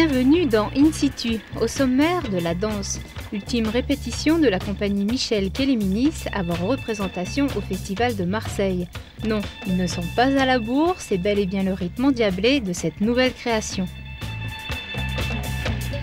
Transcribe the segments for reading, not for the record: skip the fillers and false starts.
Bienvenue dans In Situ, au sommaire de la danse, ultime répétition de la compagnie Michel Kéléminis avant représentation au Festival de Marseille. Non, ils ne sont pas à la bourre, c'est bel et bien le rythme endiablé de cette nouvelle création.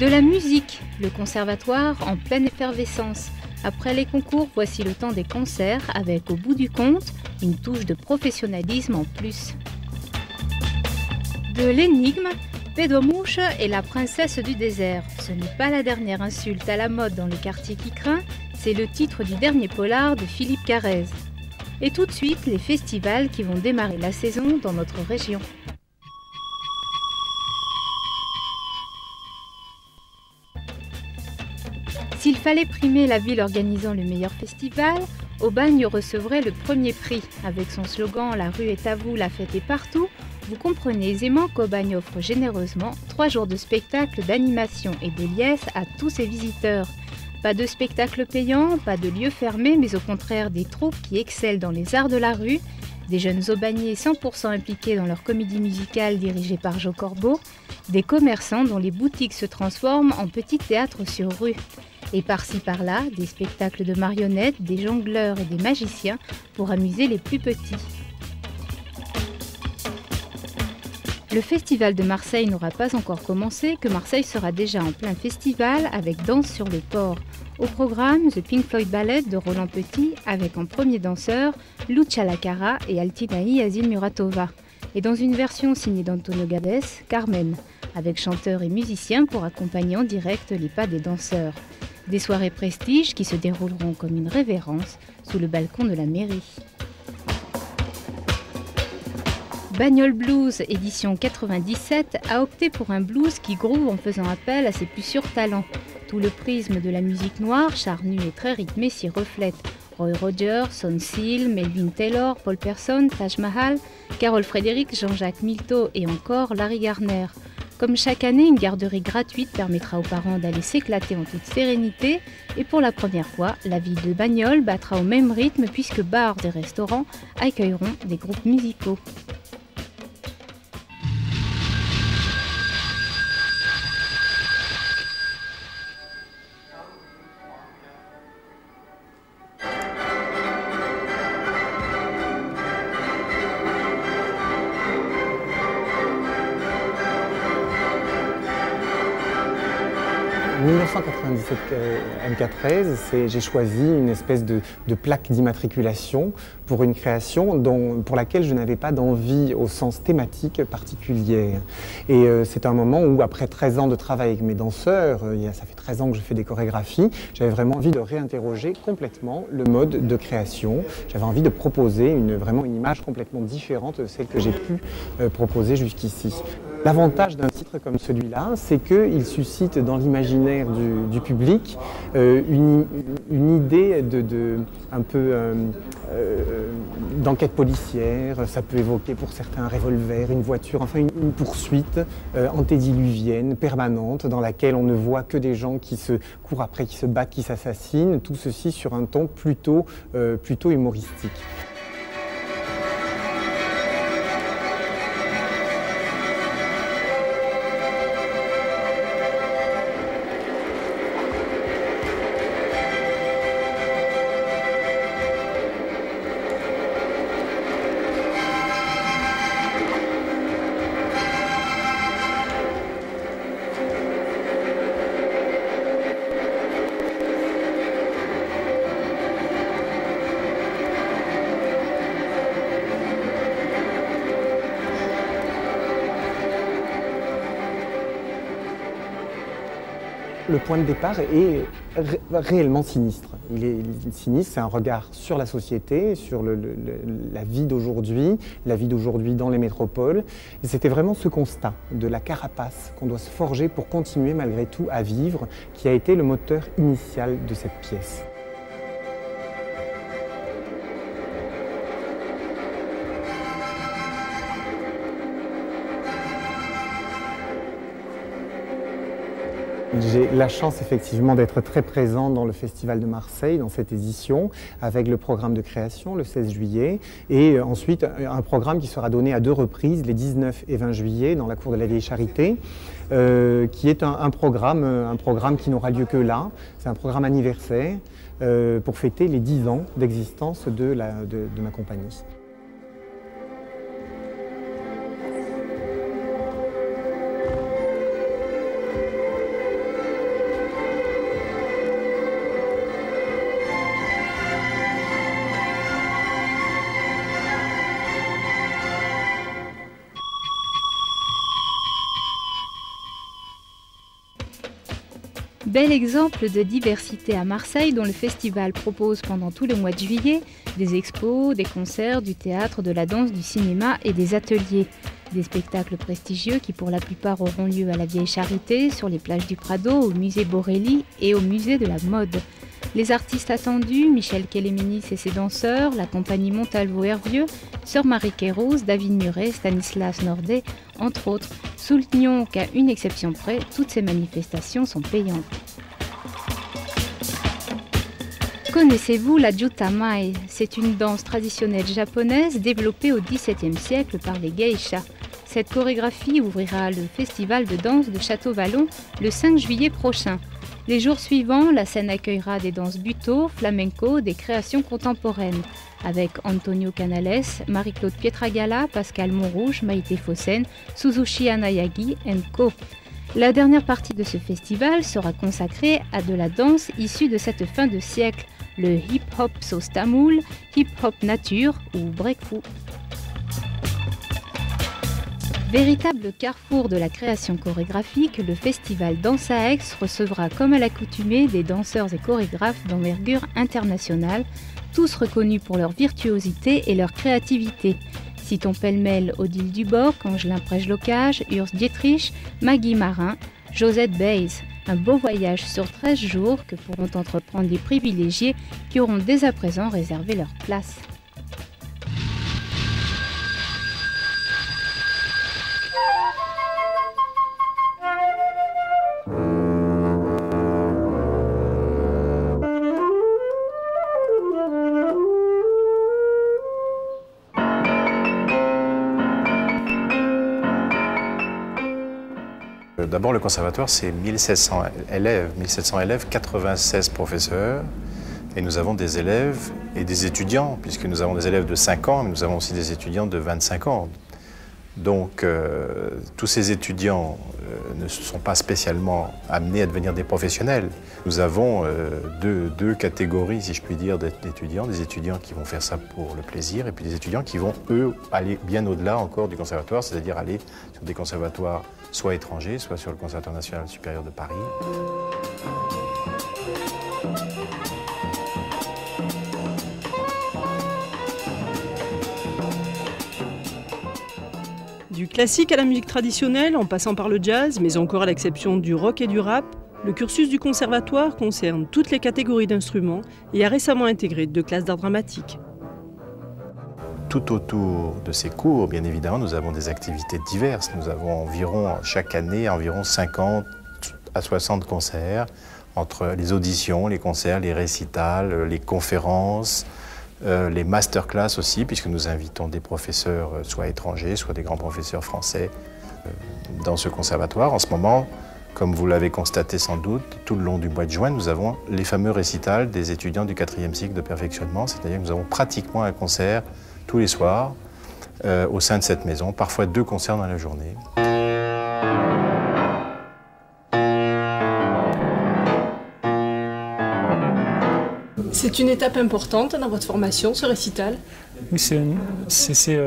De la musique, le conservatoire en pleine effervescence. Après les concours, voici le temps des concerts avec au bout du compte une touche de professionnalisme en plus. De l'énigme, Pédomouche est la princesse du désert. Ce n'est pas la dernière insulte à la mode dans le quartier qui craint, c'est le titre du dernier polar de Philippe Carrez. Et tout de suite, les festivals qui vont démarrer la saison dans notre région. S'il fallait primer la ville organisant le meilleur festival, Aubagne recevrait le premier prix. Avec son slogan « La rue est à vous, la fête est partout », vous comprenez aisément qu'Aubagne offre généreusement 3 jours de spectacle, d'animation et de liesse à tous ses visiteurs. Pas de spectacle payant, pas de lieu fermé, mais au contraire des troupes qui excellent dans les arts de la rue, des jeunes Aubagnais 100% impliqués dans leur comédie musicale dirigée par Jo Corbeau, des commerçants dont les boutiques se transforment en petits théâtres sur rue. Et par-ci par-là, des spectacles de marionnettes, des jongleurs et des magiciens pour amuser les plus petits. Le festival de Marseille n'aura pas encore commencé, que Marseille sera déjà en plein festival avec Danse sur le port. Au programme, The Pink Floyd Ballet de Roland Petit avec en premier danseur Lucia Lacara et Altinaï Azil Muratova. Et dans une version signée d'Antonio Gades, Carmen, avec chanteurs et musiciens pour accompagner en direct les pas des danseurs. Des soirées prestige qui se dérouleront comme une révérence sous le balcon de la mairie. Bagnole Blues, édition 97, a opté pour un blues qui groove en faisant appel à ses plus sûrs talents. Tout le prisme de la musique noire, charnue et très rythmée, s'y reflète. Roy Rogers, Son Seal, Melvin Taylor, Paul Person, Taj Mahal, Carol Frédéric, Jean-Jacques Milteau et encore Larry Garner. Comme chaque année, une garderie gratuite permettra aux parents d'aller s'éclater en toute sérénité et pour la première fois, la ville de Bagnole battra au même rythme puisque bars et restaurants accueilleront des groupes musicaux. En 1997 MK13, j'ai choisi une espèce de plaque d'immatriculation pour une création pour laquelle je n'avais pas d'envie au sens thématique particulière. Et c'est un moment où, après 13 ans de travail avec mes danseurs, ça fait 13 ans que je fais des chorégraphies, j'avais vraiment envie de réinterroger complètement le mode de création. J'avais envie de proposer vraiment une image complètement différente de celle que j'ai pu proposer jusqu'ici. L'avantage d'un titre comme celui-là, c'est qu'il suscite dans l'imaginaire du public une idée un peu d'enquête policière. Ça peut évoquer pour certains un revolver, une voiture, enfin une poursuite antédiluvienne, permanente, dans laquelle on ne voit que des gens qui se courent après, qui se battent, qui s'assassinent. Tout ceci sur un ton plutôt humoristique. Le point de départ est réellement sinistre. Il est sinistre, c'est un regard sur la société, sur la vie d'aujourd'hui dans les métropoles. Et c'était vraiment ce constat de la carapace qu'on doit se forger pour continuer malgré tout à vivre qui a été le moteur initial de cette pièce. J'ai la chance effectivement d'être très présent dans le Festival de Marseille, dans cette édition, avec le programme de création le 16 juillet, et ensuite un programme qui sera donné à 2 reprises, les 19 et 20 juillet, dans la cour de la Vieille Charité, qui est un programme qui n'aura lieu que là. C'est un programme anniversaire pour fêter les 10 ans d'existence de ma compagnie. Bel exemple de diversité à Marseille dont le festival propose pendant tout le mois de juillet des expos, des concerts, du théâtre, de la danse, du cinéma et des ateliers. Des spectacles prestigieux qui pour la plupart auront lieu à la Vieille Charité, sur les plages du Prado, au musée Borelli et au musée de la mode. Les artistes attendus, Michel Kéléménis et ses danseurs, la compagnie Montalvo-Hervieux, Sœur Marie Kéros, David Muret, Stanislas Nordet, entre autres. Soulignons qu'à une exception près, toutes ces manifestations sont payantes. Connaissez-vous la Jutamae? C'est une danse traditionnelle japonaise développée au XVIIe siècle par les geishas. Cette chorégraphie ouvrira le festival de danse de Château-Vallon le 5 juillet prochain. Les jours suivants, la scène accueillera des danses buto, flamenco, des créations contemporaines, avec Antonio Canales, Marie-Claude Pietragala, Pascal Montrouge, Maïté Fossen, Suzushi Anayagi Co. La dernière partie de ce festival sera consacrée à de la danse issue de cette fin de siècle, le hip-hop sauce tamoul, hip-hop nature ou breakfou. Véritable carrefour de la création chorégraphique, le festival Danse à Aix recevra comme à l'accoutumée des danseurs et chorégraphes d'envergure internationale, tous reconnus pour leur virtuosité et leur créativité. Citons pêle-mêle Odile Duboc, Angelin Prège-Locage, Urs Dietrich, Maggie Marin, Josette Bays. Un beau voyage sur 13 jours que pourront entreprendre les privilégiés qui auront dès à présent réservé leur place. D'abord, le conservatoire, c'est 1700 élèves, 96 professeurs. Et nous avons des élèves et des étudiants, puisque nous avons des élèves de 5 ans, mais nous avons aussi des étudiants de 25 ans. Donc, tous ces étudiants ne sont pas spécialement amenés à devenir des professionnels. Nous avons deux catégories, si je puis dire, d'étudiants. Des étudiants qui vont faire ça pour le plaisir, et puis des étudiants qui vont, eux, aller bien au-delà encore du conservatoire, c'est-à-dire aller sur des conservatoires soit étrangers, soit sur le Conservatoire national supérieur de Paris. Du classique à la musique traditionnelle, en passant par le jazz, mais encore à l'exception du rock et du rap, le cursus du conservatoire concerne toutes les catégories d'instruments et a récemment intégré 2 classes d'art dramatique. Tout autour de ces cours, bien évidemment, nous avons des activités diverses. Nous avons chaque année, environ 50 à 60 concerts, entre les auditions, les concerts, les récitals, les conférences, les masterclass aussi, puisque nous invitons des professeurs, soit étrangers, soit des grands professeurs français, dans ce conservatoire. En ce moment, comme vous l'avez constaté sans doute, tout le long du mois de juin, nous avons les fameux récitals des étudiants du 4e cycle de perfectionnement, c'est-à-dire que nous avons pratiquement un concert tous les soirs au sein de cette maison, parfois 2 concerts dans la journée. C'est une étape importante dans votre formation, ce récital? Oui, c'est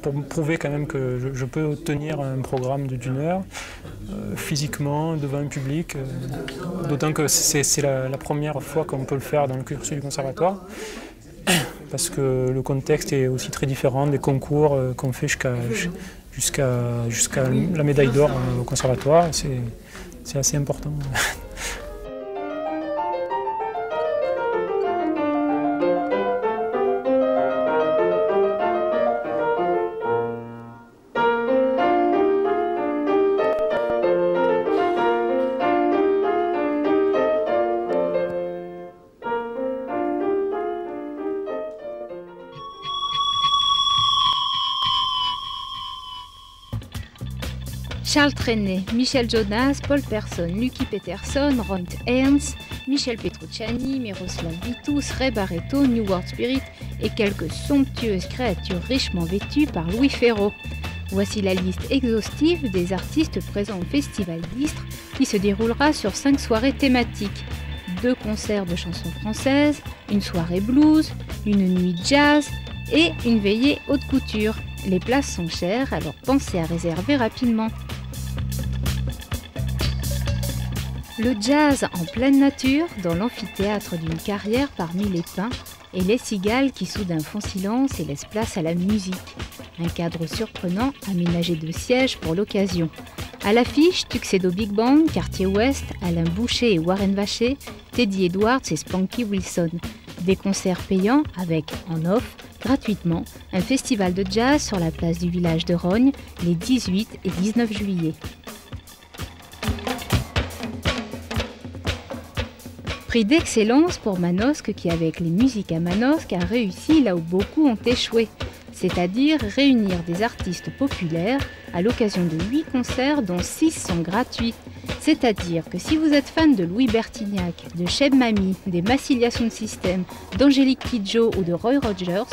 pour me prouver quand même que je peux tenir un programme d'une heure, physiquement, devant un public, d'autant que c'est la première fois qu'on peut le faire dans le cursus du conservatoire, parce que le contexte est aussi très différent des concours qu'on fait jusqu'à la médaille d'or au conservatoire. C'est assez important. Charles Trenet, Michel Jonas, Paul Persson, Lucky Peterson, Ron Ernst, Michel Petrucciani, Miroslav Vitous, Ray Barretto, New World Spirit et quelques somptueuses créatures richement vêtues par Louis Ferraud. Voici la liste exhaustive des artistes présents au Festival d'Istres qui se déroulera sur 5 soirées thématiques. 2 concerts de chansons françaises, une soirée blues, une nuit jazz et une veillée haute couture. Les places sont chères, alors pensez à réserver rapidement. Le jazz en pleine nature, dans l'amphithéâtre d'une carrière parmi les pins, et les cigales qui soudain font silence et laissent place à la musique. Un cadre surprenant aménagé de sièges pour l'occasion. À l'affiche, Tuxedo Big Band, Quartier Ouest, Alain Boucher et Warren Vacher, Teddy Edwards et Spanky Wilson. Des concerts payants avec, en off, gratuitement, un festival de jazz sur la place du village de Rognes les 18 et 19 juillet. Prix d'excellence pour Manosque qui, avec les musiques à Manosque, a réussi là où beaucoup ont échoué, c'est-à-dire réunir des artistes populaires à l'occasion de 8 concerts dont 6 sont gratuits. C'est-à-dire que si vous êtes fan de Louis Bertignac, de Cheb Mami, des Massilia Sound System, d'Angélique Kidjo ou de Roy Rogers,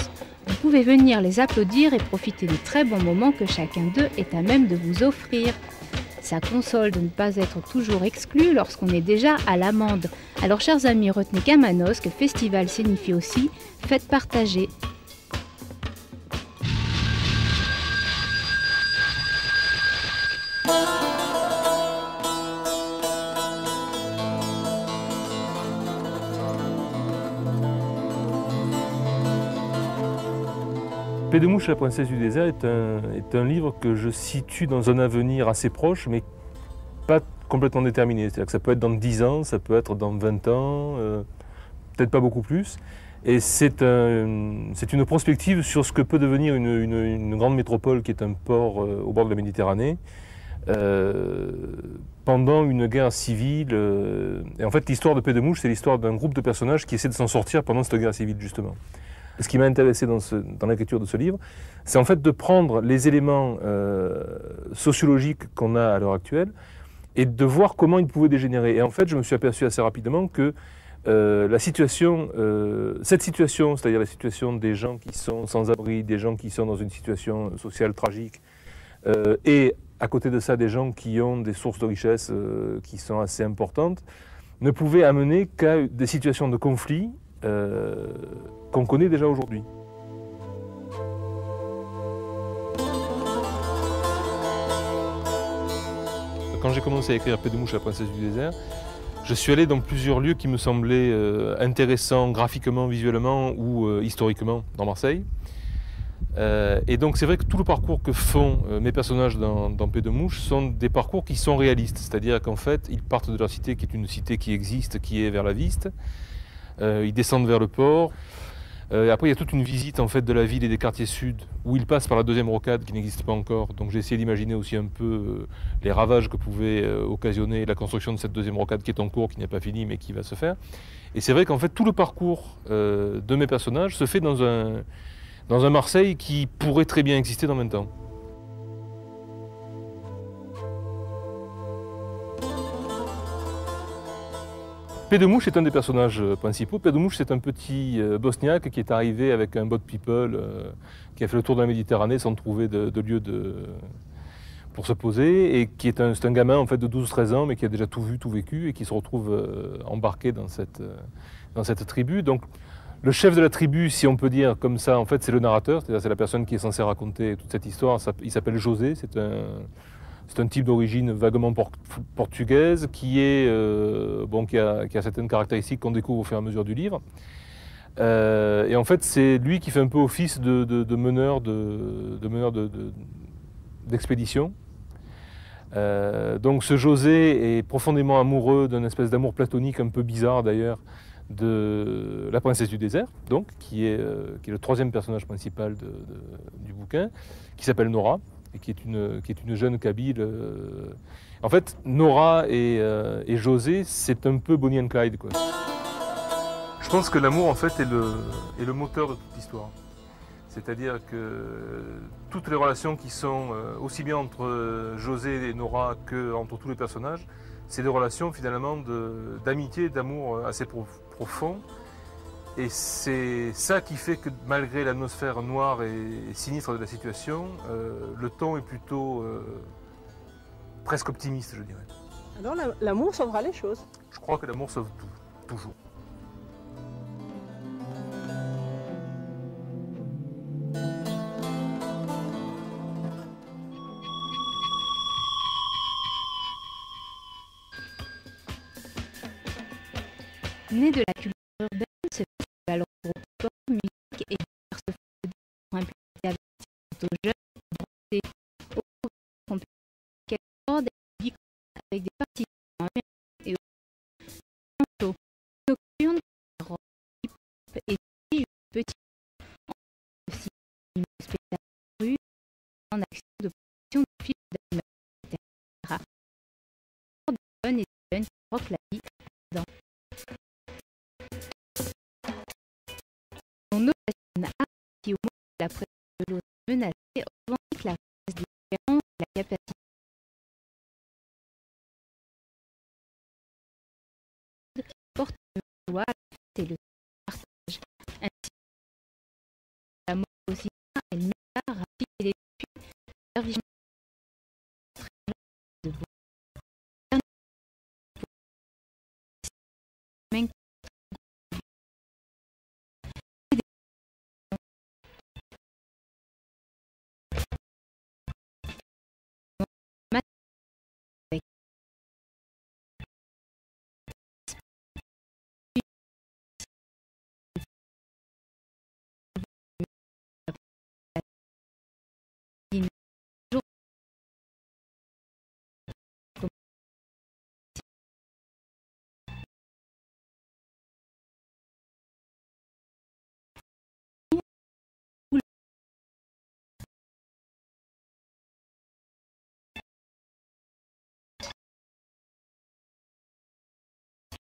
vous pouvez venir les applaudir et profiter des très bons moments que chacun d'eux est à même de vous offrir. Ça console de ne pas être toujours exclu lorsqu'on est déjà à l'amende. Alors chers amis, retenez qu'à Manosque, festival signifie aussi fête partagée. Paix de mouche, la princesse du désert est un livre que je situe dans un avenir assez proche, mais pas complètement déterminé. C'est-à-dire que ça peut être dans 10 ans, ça peut être dans 20 ans, peut-être pas beaucoup plus. Et c'est une prospective sur ce que peut devenir une grande métropole qui est un port au bord de la Méditerranée, pendant une guerre civile. Et en fait, l'histoire de Paix de mouche, c'est l'histoire d'un groupe de personnages qui essaient de s'en sortir pendant cette guerre civile, justement. Ce qui m'a intéressé dans l'écriture de ce livre, c'est en fait de prendre les éléments sociologiques qu'on a à l'heure actuelle et de voir comment ils pouvaient dégénérer. Et en fait, je me suis aperçu assez rapidement que cette situation, c'est-à-dire la situation des gens qui sont sans abri, des gens qui sont dans une situation sociale tragique, et à côté de ça, des gens qui ont des sources de richesse qui sont assez importantes, ne pouvait amener qu'à des situations de conflit qu'on connaît déjà aujourd'hui. Quand j'ai commencé à écrire Paix de mouche, la princesse du désert, je suis allé dans plusieurs lieux qui me semblaient intéressants graphiquement, visuellement ou historiquement dans Marseille. Et donc c'est vrai que tout le parcours que font mes personnages dans Paix de mouche sont des parcours qui sont réalistes, c'est-à-dire qu'en fait ils partent de leur cité qui est une cité qui existe, qui est vers la Viste, ils descendent vers le port. Après, il y a toute une visite en fait, de la ville et des quartiers sud où ils passent par la deuxième rocade qui n'existe pas encore. Donc j'ai essayé d'imaginer aussi un peu les ravages que pouvait occasionner la construction de cette deuxième rocade qui est en cours, qui n'est pas finie mais qui va se faire. Et c'est vrai qu'en fait tout le parcours de mes personnages se fait dans un Marseille qui pourrait très bien exister dans 20 ans. Paix de mouche est un des personnages principaux. Paix de mouche, c'est un petit bosniaque qui est arrivé avec un boat people, qui a fait le tour de la Méditerranée sans trouver de lieu pour se poser, et qui est un gamin en fait, de 12-13 ans, mais qui a déjà tout vu, tout vécu, et qui se retrouve embarqué dans cette tribu. Donc, le chef de la tribu, si on peut dire comme ça, en fait, c'est le narrateur, c'est-à-dire c'est la personne qui est censée raconter toute cette histoire. Il s'appelle José, c'est un type d'origine vaguement portugaise qui a certaines caractéristiques qu'on découvre au fur et à mesure du livre. Et en fait, c'est lui qui fait un peu office de meneur d'expédition. Donc ce José est profondément amoureux d'une espèce d'amour platonique un peu bizarre d'ailleurs de la princesse du désert, donc, qui est le troisième personnage principal du bouquin, qui s'appelle Nora, et qui est une jeune Kabyle. En fait, Nora et José, c'est un peu Bonnie and Clyde, quoi. Je pense que l'amour, en fait, est le moteur de toute l'histoire. C'est-à-dire que toutes les relations qui sont aussi bien entre José et Nora qu'entre tous les personnages, c'est des relations finalement d'amitié, d'amour assez profond. Et c'est ça qui fait que malgré l'atmosphère noire et sinistre de la situation, le ton est plutôt presque optimiste, je dirais. Alors l'amour sauvera les choses. Je crois que l'amour sauve tout, toujours. Né de la culture urbaine, ce festival regroupe sport, musique et diverses formes pour impliquer avec aux jeunes, danser, aux compétitions, des avec des participants et au show. Une occasion de rock, hip-hop et une petite aussi une spectacle de rue en action de production de films d'animation, etc. De jeunes et de jeunes qui rockent la vie dans son ovation qui au moment de la présence de l'autre menacé revendique la richesse des différences et la capacité de porter de joie à la fête et le partage. Ainsi, la mort aussi, elle met à rappeler les défis, service